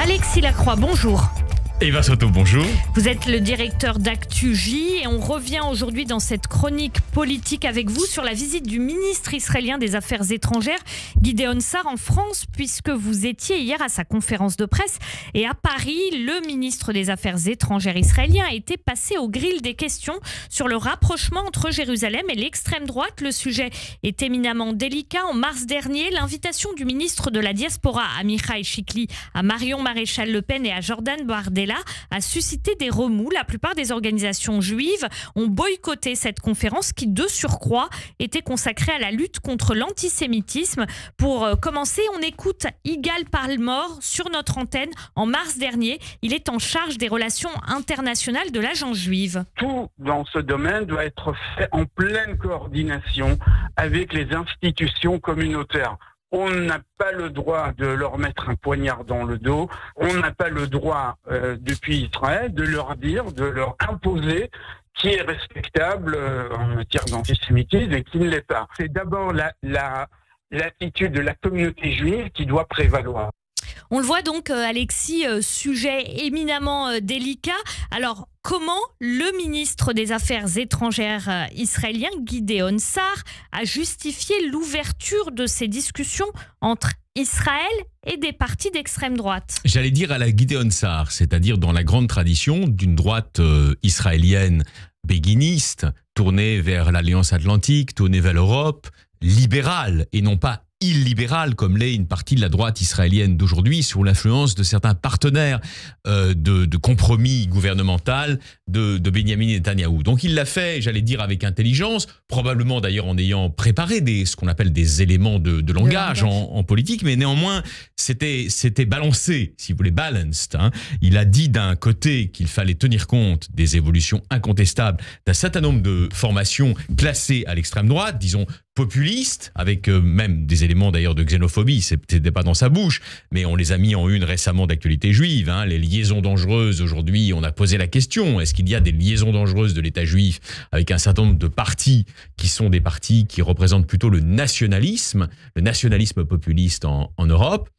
Alexis Lacroix, bonjour. Eva Soto, bonjour. Vous êtes le directeur d'Actu-J et on revient aujourd'hui dans cette chronique politique avec vous sur la visite du ministre israélien des Affaires étrangères, Gideon Sa'ar, en France, puisque vous étiez hier à sa conférence de presse. Et à Paris, le ministre des Affaires étrangères israélien a été passé au grill des questions sur le rapprochement entre Jérusalem et l'extrême droite. Le sujet est éminemment délicat. En mars dernier, l'invitation du ministre de la Diaspora, Amichai Shikli, à Marion Maréchal Le Pen et à Jordan Bardella a suscité des remous. La plupart des organisations juives ont boycotté cette conférence qui, de surcroît, était consacrée à la lutte contre l'antisémitisme. Pour commencer, on écoute Yigal Palmor sur notre antenne en mars dernier. Il est en charge des relations internationales de l'Agence juive. Tout dans ce domaine doit être fait en pleine coordination avec les institutions communautaires. On n'a pas le droit de leur mettre un poignard dans le dos. On n'a pas le droit, depuis Israël, de leur dire, de leur imposer qui est respectable en matière d'antisémitisme et qui ne l'est pas. C'est d'abord l'attitude de la communauté juive qui doit prévaloir. On le voit donc, Alexis, sujet éminemment délicat. Alors, comment le ministre des Affaires étrangères israélien, Gideon Sa'ar, a justifié l'ouverture de ces discussions entre Israël et des partis d'extrême droite? J'allais dire à la Gideon Sa'ar, c'est-à-dire dans la grande tradition d'une droite israélienne béguiniste, tournée vers l'Alliance Atlantique, tournée vers l'Europe, libérale et non pas illibérale comme l'est une partie de la droite israélienne d'aujourd'hui sous l'influence de certains partenaires de compromis gouvernemental de Benjamin Netanyahou. Donc il l'a fait, j'allais dire, avec intelligence, probablement d'ailleurs en ayant préparé ce qu'on appelle des éléments de langage en politique, mais néanmoins c'était balancé, si vous voulez, balanced. Il a dit d'un côté qu'il fallait tenir compte des évolutions incontestables d'un certain nombre de formations classées à l'extrême droite, disons populistes, avec même des éléments d'ailleurs de xénophobie, c'était pas dans sa bouche, mais on les a mis en une récemment d'actualité juive, les liaisons dangereuses. Aujourd'hui, on a posé la question, est-ce qu'il y a des liaisons dangereuses de l'État juif avec un certain nombre de partis qui sont des partis qui représentent plutôt le nationalisme populiste en Europe?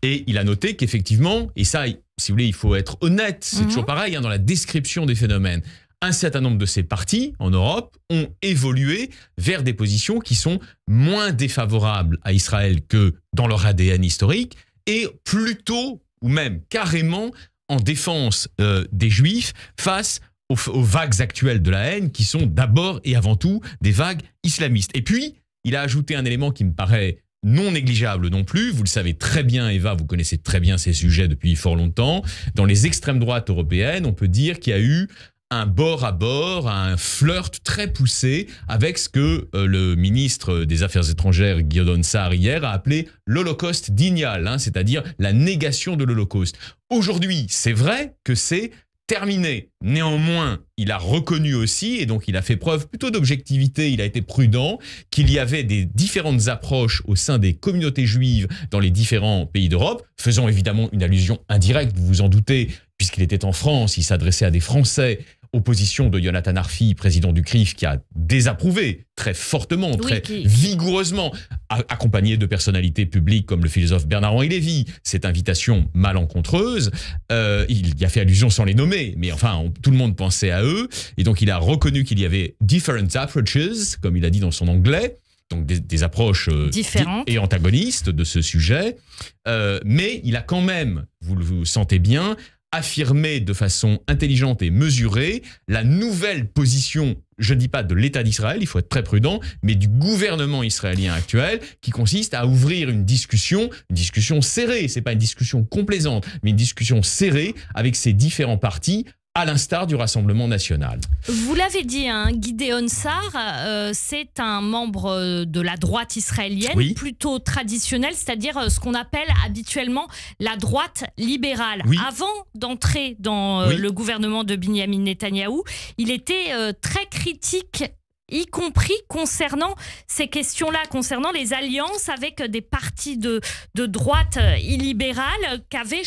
Et il a noté qu'effectivement, et ça, si vous voulez, il faut être honnête, c'est toujours pareil dans la description des phénomènes, un certain nombre de ces partis en Europe ont évolué vers des positions qui sont moins défavorables à Israël que dans leur ADN historique et plutôt ou même carrément en défense des Juifs face aux vagues actuelles de la haine qui sont d'abord et avant tout des vagues islamistes. Et puis, il a ajouté un élément qui me paraît non négligeable non plus. Vous le savez très bien, Eva, vous connaissez très bien ces sujets depuis fort longtemps. Dans les extrêmes droites européennes, on peut dire qu'il y a eu un bord à bord, un flirt très poussé avec ce que le ministre des Affaires étrangères, Gideon Sa'ar, hier a appelé l'Holocauste denial, c'est-à-dire la négation de l'Holocauste. Aujourd'hui, c'est vrai que c'est terminé. Néanmoins, il a reconnu aussi, et donc il a fait preuve plutôt d'objectivité, il a été prudent, qu'il y avait des différentes approches au sein des communautés juives dans les différents pays d'Europe, faisant évidemment une allusion indirecte, vous vous en doutez, puisqu'il était en France, il s'adressait à des Français, opposition de Yonatan Arfi, président du CRIF, qui a désapprouvé très fortement, très vigoureusement, accompagné de personnalités publiques comme le philosophe Bernard-Henri Lévy, cette invitation malencontreuse. Il y a fait allusion sans les nommer, mais enfin, tout le monde pensait à eux. Et donc, il a reconnu qu'il y avait different approaches, comme il a dit dans son anglais, donc des approches différentes et antagonistes de ce sujet. Mais il a quand même, vous le sentez bien, affirmer de façon intelligente et mesurée la nouvelle position, je ne dis pas de l'État d'Israël, il faut être très prudent, mais du gouvernement israélien actuel, qui consiste à ouvrir une discussion serrée, c'est pas une discussion complaisante, mais une discussion serrée avec ces différents partis, à l'instar du Rassemblement national. Vous l'avez dit, Gideon Sa'ar, c'est un membre de la droite israélienne, plutôt traditionnelle, c'est-à-dire ce qu'on appelle habituellement la droite libérale. Avant d'entrer dans le gouvernement de Benjamin Netanyahou, il était très critique, y compris concernant ces questions-là, concernant les alliances avec des partis de droite illibérale qu'avaient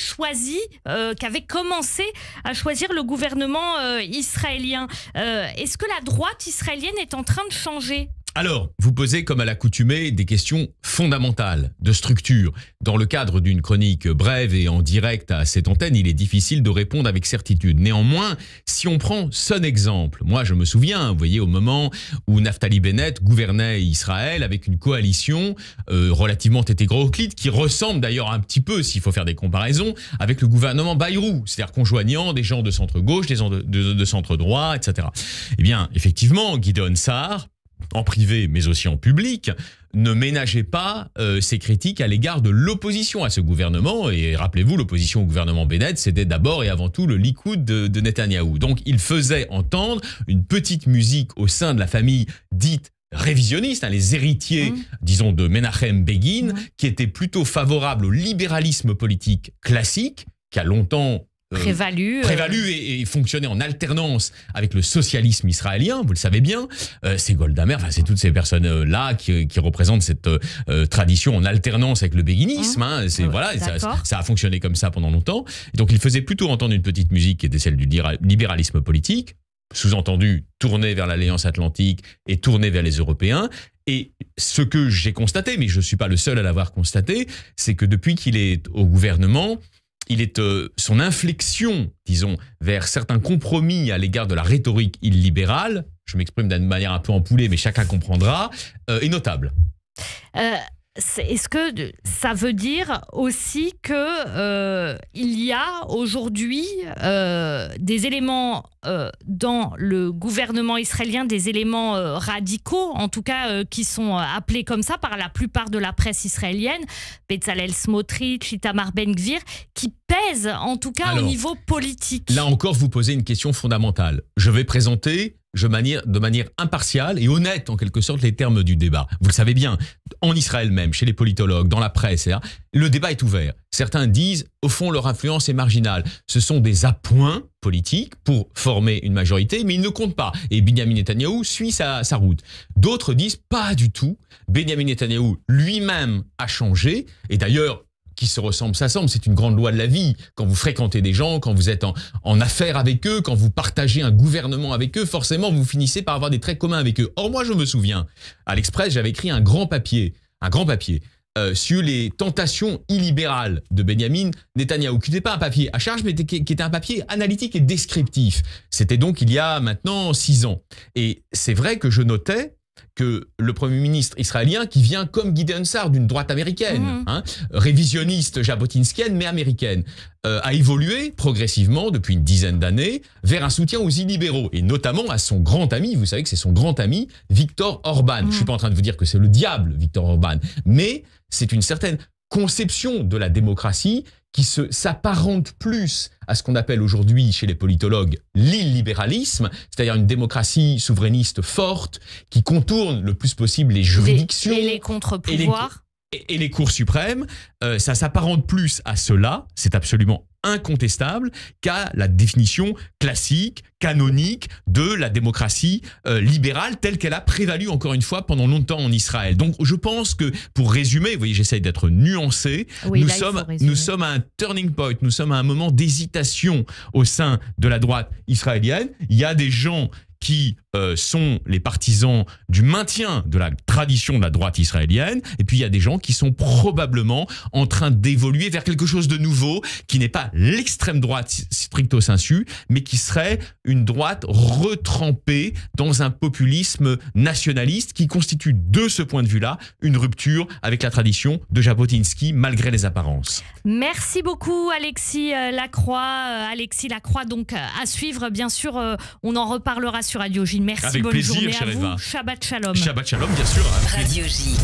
commencé à choisir le gouvernement israélien. Est-ce que la droite israélienne est en train de changer ? Alors, vous posez comme à l'accoutumée des questions fondamentales de structure. Dans le cadre d'une chronique brève et en direct à cette antenne, il est difficile de répondre avec certitude. Néanmoins, si on prend son exemple, moi je me souviens, vous voyez, au moment où Naftali Bennett gouvernait Israël avec une coalition relativement hétéroclite qui ressemble d'ailleurs un petit peu, s'il faut faire des comparaisons, avec le gouvernement Bayrou, c'est-à-dire conjoignant des gens de centre-gauche, des gens de centre-droit, etc. Eh bien, effectivement, Gideon Sa'ar, en privé mais aussi en public, ne ménageait pas ses critiques à l'égard de l'opposition à ce gouvernement. Et rappelez-vous, l'opposition au gouvernement Bennett, c'était d'abord et avant tout le Likoud de Netanyahou. Donc il faisait entendre une petite musique au sein de la famille dite révisionnistes, les héritiers, disons, de Menachem Begin, qui étaient plutôt favorables au libéralisme politique classique, qui a longtemps prévalu et fonctionné en alternance avec le socialisme israélien, vous le savez bien. C'est Golda Meir, c'est toutes ces personnes-là qui représentent cette tradition en alternance avec le béguinisme. Ça a fonctionné comme ça pendant longtemps. Et donc il faisait plutôt entendre une petite musique qui était celle du libéralisme politique, sous-entendu tourné vers l'Alliance Atlantique et tourné vers les Européens. Et ce que j'ai constaté, mais je ne suis pas le seul à l'avoir constaté, c'est que depuis qu'il est au gouvernement, son inflexion, disons, vers certains compromis à l'égard de la rhétorique illibérale, je m'exprime d'une manière un peu empoullée, mais chacun comprendra, est notable. Est-ce que ça veut dire aussi que il y a aujourd'hui des éléments dans le gouvernement israélien, des éléments radicaux, en tout cas qui sont appelés comme ça par la plupart de la presse israélienne, Bezalel Smotrich, Itamar Ben-Gvir, qui pèsent en tout cas au niveau politique? Là encore, vous posez une question fondamentale. Je vais présenter de manière impartiale et honnête, en quelque sorte, les termes du débat. Vous le savez bien, en Israël même, chez les politologues, dans la presse, le débat est ouvert. Certains disent, au fond, leur influence est marginale. Ce sont des appoints politiques pour former une majorité, mais ils ne comptent pas. Et Benyamin Netanyahou suit sa route. D'autres disent, pas du tout. Benyamin Netanyahou lui-même a changé. Et d'ailleurs, qui se ressemblent s'assemblent, c'est une grande loi de la vie. Quand vous fréquentez des gens, quand vous êtes en affaires avec eux, quand vous partagez un gouvernement avec eux, forcément vous finissez par avoir des traits communs avec eux. Or moi je me souviens, à l'Express j'avais écrit un grand papier sur les tentations illibérales de Benyamin Netanyahou, qui n'était pas un papier à charge, mais qui était un papier analytique et descriptif. C'était donc il y a maintenant 6 ans. Et c'est vrai que je notais que le Premier ministre israélien, qui vient comme Gideon Sa'ar d'une droite américaine, révisionniste jabotinskienne mais américaine, a évolué progressivement depuis une dizaine d'années vers un soutien aux illibéraux et notamment à son grand ami, vous savez que c'est son grand ami, Viktor Orban. Je ne suis pas en train de vous dire que c'est le diable, Viktor Orban, mais c'est une certaine conception de la démocratie qui s'apparente plus à ce qu'on appelle aujourd'hui chez les politologues l'illibéralisme, c'est-à-dire une démocratie souverainiste forte qui contourne le plus possible les juridictions et les contre-pouvoirs et les cours suprêmes. Ça s'apparente plus à cela, c'est absolument incontestable, qu'à la définition classique, canonique de la démocratie libérale telle qu'elle a prévalu encore une fois pendant longtemps en Israël. Donc je pense que pour résumer, vous voyez, j'essaye d'être nuancé, nous sommes à un turning point, nous sommes à un moment d'hésitation au sein de la droite israélienne. Il y a des gens qui sont les partisans du maintien de la tradition de la droite israélienne, et puis il y a des gens qui sont probablement en train d'évoluer vers quelque chose de nouveau, qui n'est pas l'extrême droite stricto sensu, mais qui serait une droite retrempée dans un populisme nationaliste qui constitue de ce point de vue-là une rupture avec la tradition de Jabotinsky, malgré les apparences. Merci beaucoup Alexis Lacroix. Donc à suivre, bien sûr, on en reparlera sur Radio J. Merci, avec bonne plaisir, journée à vous. Eva. Shabbat Shalom. Shabbat Shalom, bien sûr. Radio J.